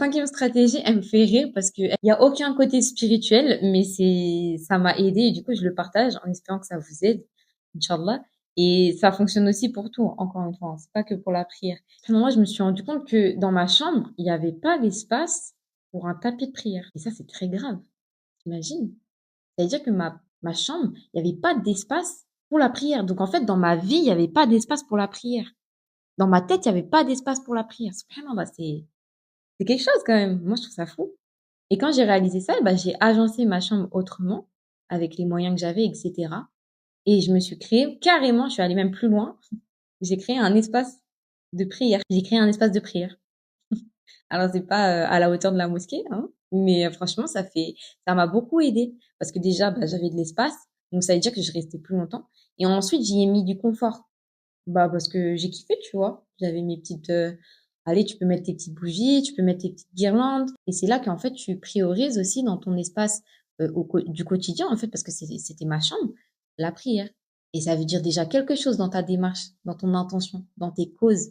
5e stratégie, elle me fait rire parce qu'il y a aucun côté spirituel, mais ça m'a aidé et du coup, je le partage en espérant que ça vous aide, Inch'Allah. Et ça fonctionne aussi pour tout, encore une fois, hein, c'est pas que pour la prière. À un moment, je me suis rendu compte que dans ma chambre, il n'y avait pas l'espace pour un tapis de prière. Et ça, c'est très grave. T'imagines? C'est-à-dire que ma chambre, il n'y avait pas d'espace pour la prière. Donc, en fait, dans ma vie, il n'y avait pas d'espace pour la prière. Dans ma tête, il n'y avait pas d'espace pour la prière. Subhanallah, c'est quelque chose quand même. Moi, je trouve ça fou. Et quand j'ai réalisé ça, bah, j'ai agencé ma chambre autrement, avec les moyens que j'avais, etc. Et je me suis créé, carrément, je suis allée même plus loin. J'ai créé un espace de prière. J'ai créé un espace de prière. Alors, c'est pas à la hauteur de la mosquée, hein, mais franchement, ça m'a beaucoup aidé. Parce que déjà, bah, j'avais de l'espace. Donc, ça veut dire que je restais plus longtemps. Et ensuite, j'y ai mis du confort. Bah, parce que j'ai kiffé, tu vois. J'avais mes petites, allez, tu peux mettre tes petites bougies, tu peux mettre tes petites guirlandes. Et c'est là qu'en fait, tu priorises aussi dans ton espace du quotidien, en fait, parce que c'était ma chambre, la prière. Et ça veut dire déjà quelque chose dans ta démarche, dans ton intention, dans tes causes.